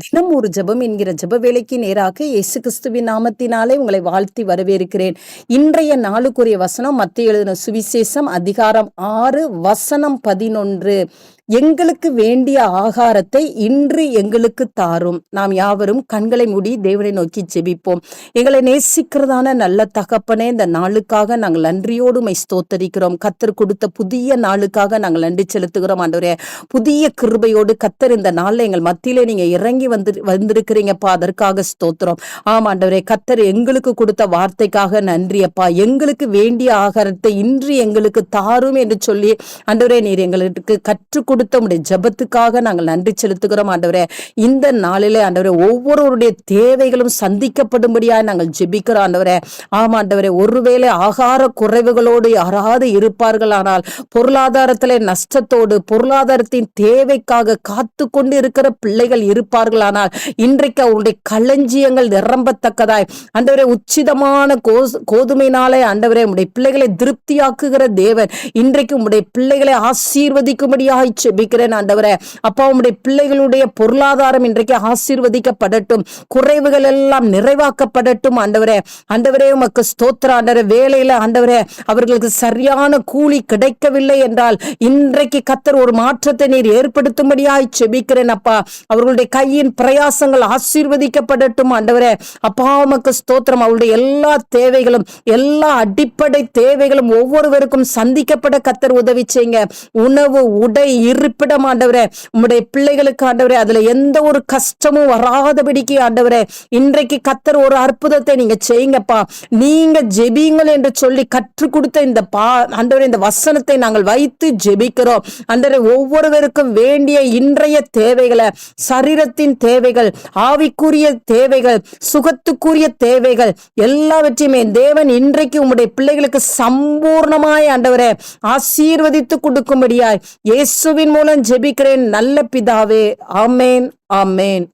தினம் ஒரு ஜெபம் என்கிற ஜெப வேலைக்கு நேராக இயேசு கிறிஸ்துவின் நாமத்தினாலே உங்களை வாழ்த்தி வரவேற்கிறேன். இன்றைய நாளுக்குரிய வசனம் மத்தேயு எழுதின சுவிசேஷம் அதிகாரம் 6 வசனம் 11. எங்களுக்கு வேண்டிய ஆகாரத்தை இன்று எங்களுக்கு தாரும். நாம் யாவரும் கண்களை மூடி தேவனை நோக்கி ஜெபிப்போம். எங்களை நேசிக்கிறதான நல்ல தகப்பனே, இந்த நாளுக்காக நாங்கள் நன்றியோடு உம்மை ஸ்தோத்தரிக்கிறோம். கர்த்தர் கொடுத்த புதிய நாளுக்காக நாங்கள் நன்றி செலுத்துகிறோம் ஆண்டவரே. புதிய கிருபையோடு கர்த்தர் இந்த நாளில் எங்கள் மத்தியிலே நீங்க இறங்கி வந்திருக்கிறீங்கப்பா, அதற்காக ஸ்தோத்திரம். ஆமா ஆண்டவரே, கர்த்தர் எங்களுக்கு கொடுத்த வார்த்தைக்காக நன்றி அப்பா. எங்களுக்கு வேண்டிய ஆகாரத்தை இன்று எங்களுக்கு தாரும் என்று சொல்லி ஆண்டவரே, நீர் எங்களுக்கு கற்றுக் கொடுத்த உடைய ஜெபத்துக்காக நாங்கள் நன்றி செலுத்துகிறோம் ஆண்டவரே. இந்த நாளிலே ஆண்டவரே, ஒவ்வொருவருடைய தேவைகளும் சந்திக்கப்படும்படியாக நாங்கள் ஜெபிக்கிறோம் ஆண்டவரே. ஆமா ஆண்டவரே, ஒருவேளை ஆகார குறைவுகளோடு யாராவது இருப்பார்கள், ஆனால் பொருளாதாரத்திலே நஷ்டத்தோடு பொருளாதாரத்தின் தேவைக்காக காத்து கொண்டு இருக்கிற பிள்ளைகள் இருப்பார்கள், ஆனால் இன்றைக்கு அவருடைய களஞ்சியங்கள் நிரம்பத்தக்கதாய் ஆண்டவரே, உச்சிதமான கோதுமையினாலே ஆண்டவரே உடைய பிள்ளைகளை திருப்தியாக்குகிற தேவன் இன்றைக்கு உடைய பிள்ளைகளை ஆசீர்வதிக்கும்படியாக ஜெபிக்கிறேன் ஆண்டவரே. அப்பா, உம்முடைய பிள்ளைகளுடைய பொருளாதாரம் இன்றைக்கு ஆசீர்வதிக்கப்படட்டும், குறைவுகள் எல்லாம் நிறைவாக்கப்படட்டும் ஆண்டவரே. ஆண்டவரே, உமக்கு ஸ்தோத்திரம் ஆண்டவரே. வேலையில ஆண்டவரே அவர்களுக்கு சரியான கூலி கிடைக்கவில்லை என்றால் இன்றைக்கு கர்த்தர் ஒரு மாற்றத்தை நீர் ஏற்படுத்தும்படியாய் ஜெபிக்கிறேன் அப்பா. அவர்களுடைய கையின் பிரயாசங்கள் ஆசீர்வதிக்கப்படட்டும் ஆண்டவரே. அப்பா, உமக்கு ஸ்தோத்திரம். அவருடைய எல்லா தேவைகளும், எல்லா அடிப்படை தேவைகளும் ஒவ்வொருவருக்கும் சந்திக்கப்பட கர்த்தர் உதவி செய்யுங்க. உணவு, உடை, இருப்பிடம் ஆண்டவரே, உம்முடைய பிள்ளைகளுக்கு ஆண்டவரே அதுல எந்த ஒரு கஷ்டமும் வராதபடிக்கு ஆண்டவரே இன்றைக்கு கர்த்தர் ஒரு அற்புதத்தை நீங்க செய்யுங்கப்பா. நீங்க ஜெபிங்கள் என்று சொல்லி கற்றுக் கொடுத்த இந்த ஆண்டவரே, இந்த வசனத்தை நாங்கள் வைத்து ஜெபிக்கிறோம் ஆண்டவரே. ஒவ்வொருவருக்கும் வேண்டிய இன்றைய தேவைகளை, சரீரத்தின் தேவைகள், ஆவிக்குரிய தேவைகள், சுகத்துக்குரிய தேவைகள் எல்லாவற்றையுமே தேவன் இன்றைக்கு உம்முடைய பிள்ளைகளுக்கு சம்பூர்ணமாய் ஆண்டவரே ஆசீர்வதித்து கொடுக்கும்படியாய் இயேசுவின் மூலம் ஜெபிக்கிறேன் நல்ல பிதாவே. ஆமேன், ஆமேன்.